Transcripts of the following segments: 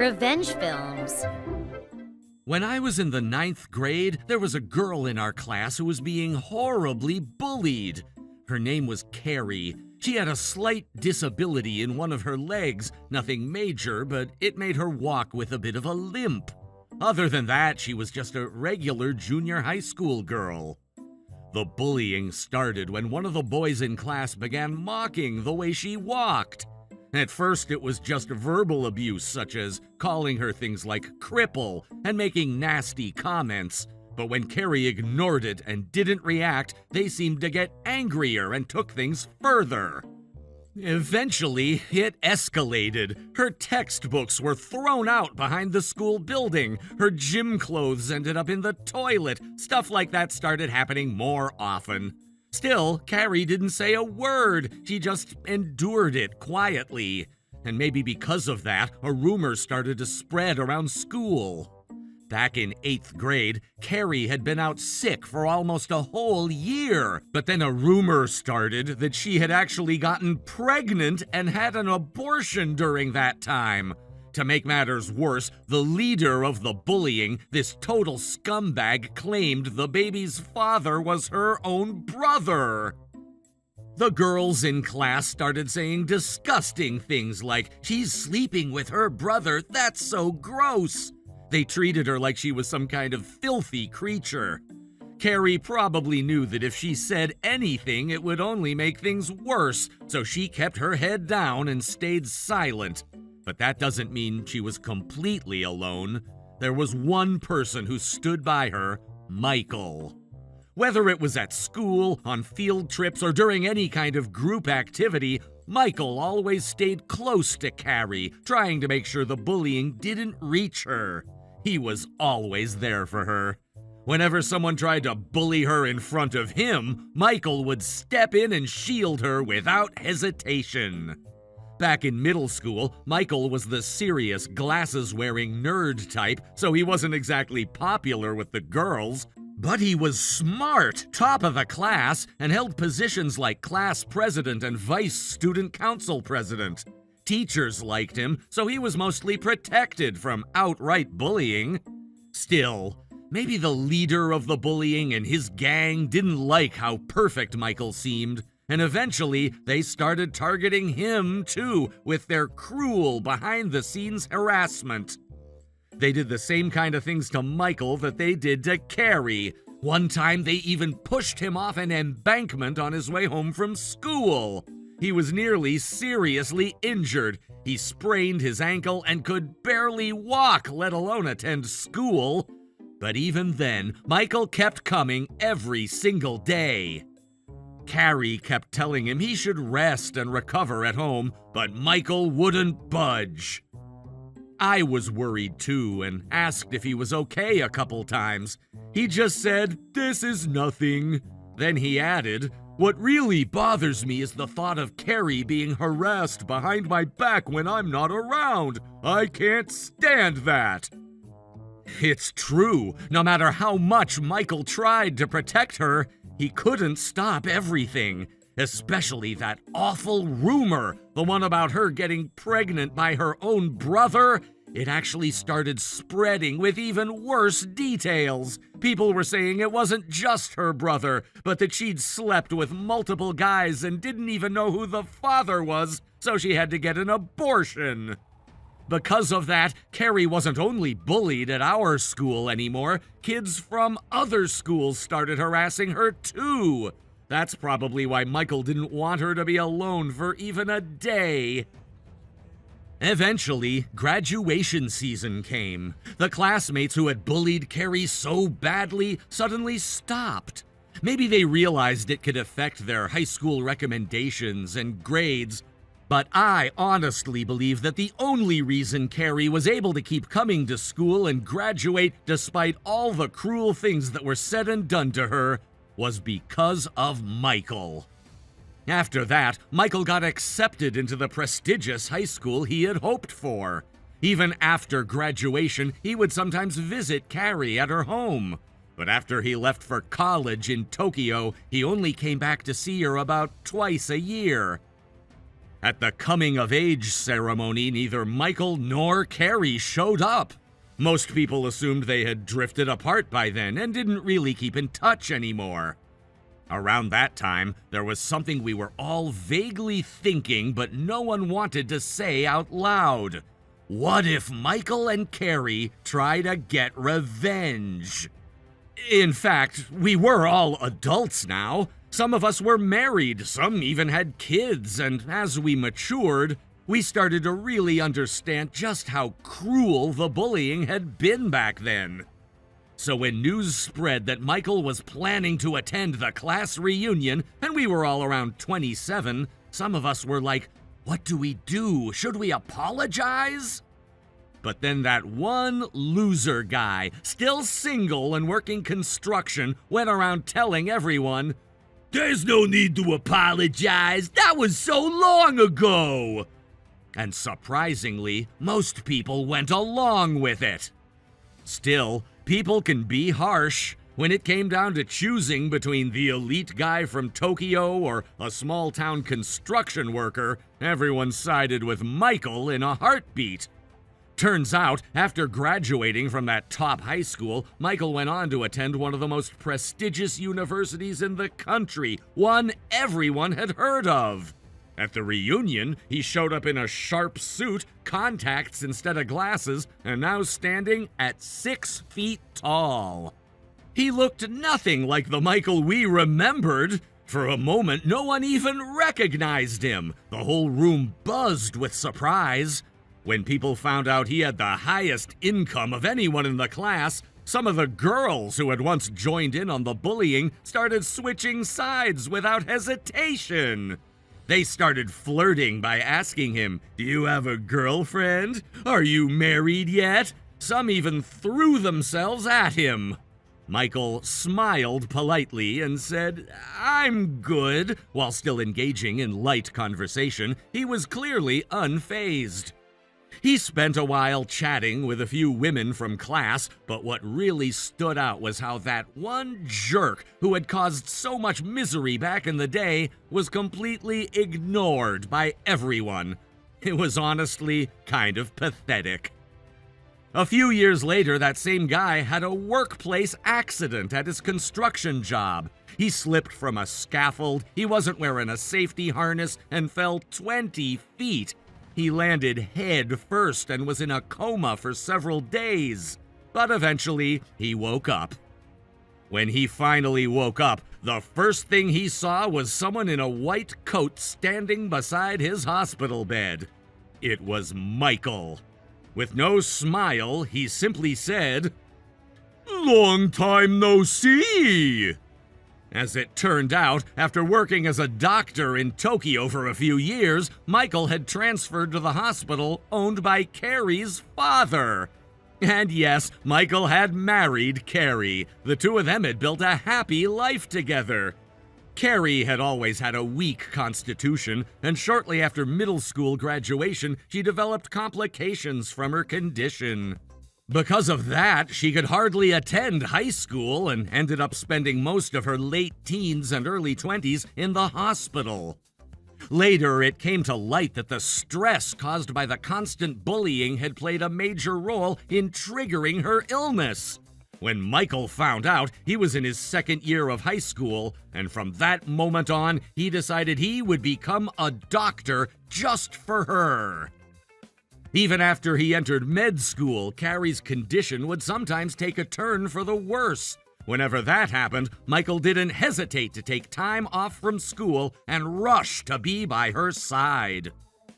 Revenge films. When I was in the 9th grade, there was a girl in our class who was being horribly bullied. Her name was Carrie. She had a slight disability in one of her legs, nothing major, but it made her walk with a bit of a limp. Other than that, she was just a regular junior high school girl. The bullying started when one of the boys in class began mocking the way she walked. At first, it was just verbal abuse, such as calling her things like cripple and making nasty comments. But when Carrie ignored it and didn't react, they seemed to get angrier and took things further. Eventually, it escalated. Her textbooks were thrown out behind the school building. Her gym clothes ended up in the toilet. Stuff like that started happening more often. Still, Carrie didn't say a word. She just endured it quietly. And maybe because of that, a rumor started to spread around school. Back in 8th grade, Carrie had been out sick for almost a whole year. But then a rumor started that she had actually gotten pregnant and had an abortion during that time. To make matters worse, the leader of the bullying, this total scumbag, claimed the baby's father was her own brother. The girls in class started saying disgusting things like, "She's sleeping with her brother, that's so gross." They treated her like she was some kind of filthy creature. Carrie probably knew that if she said anything, it would only make things worse, so she kept her head down and stayed silent. But that doesn't mean she was completely alone. There was one person who stood by her, Michael. Whether it was at school, on field trips, or during any kind of group activity, Michael always stayed close to Carrie, trying to make sure the bullying didn't reach her. He was always there for her. Whenever someone tried to bully her in front of him, Michael would step in and shield her without hesitation. Back in middle school, Michael was the serious, glasses-wearing nerd type, so he wasn't exactly popular with the girls. But he was smart, top of the class, and held positions like class president and vice student council president. Teachers liked him, so he was mostly protected from outright bullying. Still, maybe the leader of the bullying and his gang didn't like how perfect Michael seemed. And eventually, they started targeting him, too, with their cruel, behind-the-scenes harassment. They did the same kind of things to Michael that they did to Carrie. One time, they even pushed him off an embankment on his way home from school. He was nearly seriously injured. He sprained his ankle and could barely walk, let alone attend school. But even then, Michael kept coming every single day. Carrie kept telling him he should rest and recover at home, but Michael wouldn't budge. I was worried too and asked if he was okay a couple times. He just said, "This is nothing." Then he added, "What really bothers me is the thought of Carrie being harassed behind my back when I'm not around. I can't stand that." It's true. No matter how much Michael tried to protect her, he couldn't stop everything, especially that awful rumor, the one about her getting pregnant by her own brother. It actually started spreading with even worse details. People were saying it wasn't just her brother, but that she'd slept with multiple guys and didn't even know who the father was, so she had to get an abortion. Because of that, Carrie wasn't only bullied at our school anymore. Kids from other schools started harassing her too. That's probably why Michael didn't want her to be alone for even a day. Eventually, graduation season came. The classmates who had bullied Carrie so badly suddenly stopped. Maybe they realized it could affect their high school recommendations and grades. But I honestly believe that the only reason Carrie was able to keep coming to school and graduate despite all the cruel things that were said and done to her was because of Michael. After that, Michael got accepted into the prestigious high school he had hoped for. Even after graduation, he would sometimes visit Carrie at her home. But after he left for college in Tokyo, he only came back to see her about twice a year. At the coming-of-age ceremony, neither Michael nor Carrie showed up. Most people assumed they had drifted apart by then and didn't really keep in touch anymore. Around that time, there was something we were all vaguely thinking, but no one wanted to say out loud. What if Michael and Carrie try to get revenge? In fact, we were all adults now. Some of us were married, some even had kids, and as we matured, we started to really understand just how cruel the bullying had been back then. So when news spread that Michael was planning to attend the class reunion, and we were all around 27, some of us were like, what do we do? Should we apologize? But then that one loser guy, still single and working construction, went around telling everyone, "There's no need to apologize. That was so long ago." And surprisingly, most people went along with it. Still, people can be harsh. When it came down to choosing between the elite guy from Tokyo or a small-town construction worker, everyone sided with Michael in a heartbeat. Turns out, after graduating from that top high school, Michael went on to attend one of the most prestigious universities in the country, one everyone had heard of. At the reunion, he showed up in a sharp suit, contacts instead of glasses, and now standing at 6 feet tall. He looked nothing like the Michael we remembered. For a moment, no one even recognized him. The whole room buzzed with surprise. When people found out he had the highest income of anyone in the class, some of the girls who had once joined in on the bullying started switching sides without hesitation. They started flirting by asking him, "Do you have a girlfriend? Are you married yet?" Some even threw themselves at him. Michael smiled politely and said, "I'm good." While still engaging in light conversation, he was clearly unfazed. He spent a while chatting with a few women from class, but what really stood out was how that one jerk who had caused so much misery back in the day was completely ignored by everyone. It was honestly kind of pathetic. A few years later, that same guy had a workplace accident at his construction job. He slipped from a scaffold, he wasn't wearing a safety harness, and fell 20 feet. He landed head first and was in a coma for several days. But eventually, he woke up. When he finally woke up, the first thing he saw was someone in a white coat standing beside his hospital bed. It was Michael. With no smile, he simply said, "Long time no see." As it turned out, after working as a doctor in Tokyo for a few years, Michael had transferred to the hospital owned by Carrie's father. And yes, Michael had married Carrie. The two of them had built a happy life together. Carrie had always had a weak constitution, and shortly after middle school graduation, she developed complications from her condition. Because of that, she could hardly attend high school and ended up spending most of her late teens and early 20s in the hospital. Later, it came to light that the stress caused by the constant bullying had played a major role in triggering her illness. When Michael found out, he was in his second year of high school, and from that moment on, he decided he would become a doctor just for her. Even after he entered med school, Carrie's condition would sometimes take a turn for the worse. Whenever that happened, Michael didn't hesitate to take time off from school and rush to be by her side.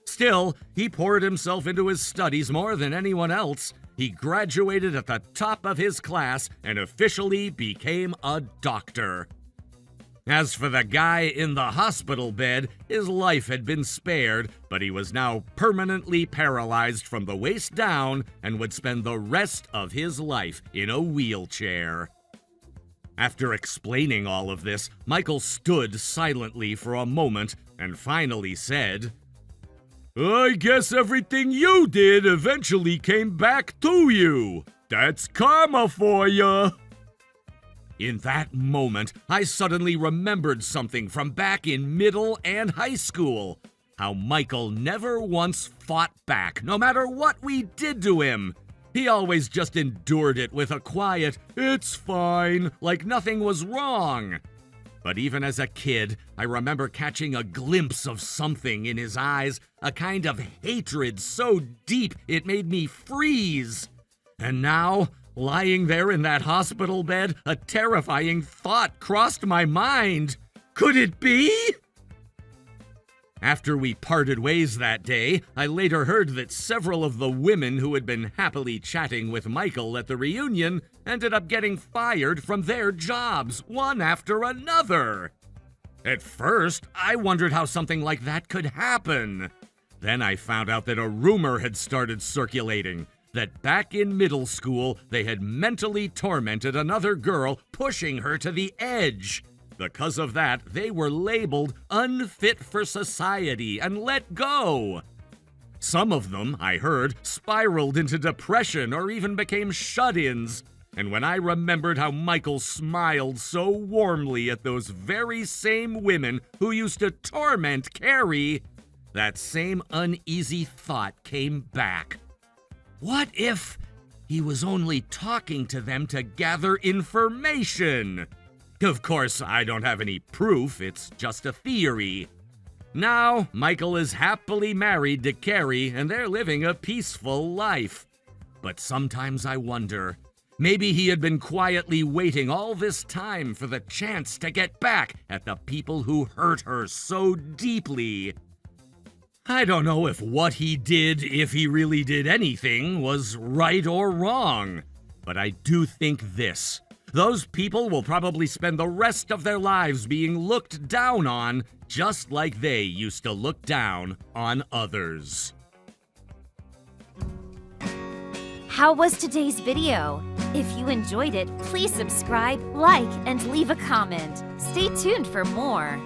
Still, he poured himself into his studies more than anyone else. He graduated at the top of his class and officially became a doctor. As for the guy in the hospital bed, his life had been spared, but he was now permanently paralyzed from the waist down and would spend the rest of his life in a wheelchair. After explaining all of this, Michael stood silently for a moment and finally said, "I guess everything you did eventually came back to you. That's karma for ya." In that moment, I suddenly remembered something from back in middle and high school. how Michael never once fought back, no matter what we did to him. He always just endured it with a quiet, "It's fine," like nothing was wrong. But even as a kid, I remember catching a glimpse of something in his eyes, a kind of hatred so deep it made me freeze. And now, lying there in that hospital bed, a terrifying thought crossed my mind. Could it be? After we parted ways that day, I later heard that several of the women who had been happily chatting with Michael at the reunion ended up getting fired from their jobs, one after another. At first, I wondered how something like that could happen. Then I found out that a rumor had started circulating, that back in middle school, they had mentally tormented another girl, pushing her to the edge. Because of that, they were labeled unfit for society and let go. Some of them, I heard, spiraled into depression or even became shut-ins. And when I remembered how Michael smiled so warmly at those very same women who used to torment Carrie, that same uneasy thought came back. What if he was only talking to them to gather information? Of course, I don't have any proof, it's just a theory. Now, Michael is happily married to Carrie, and they're living a peaceful life. But sometimes I wonder, maybe he had been quietly waiting all this time for the chance to get back at the people who hurt her so deeply. I don't know if what he did, if he really did anything, was right or wrong. But I do think this. Those people will probably spend the rest of their lives being looked down on, just like they used to look down on others. How was today's video? If you enjoyed it, please subscribe, like, and leave a comment. Stay tuned for more.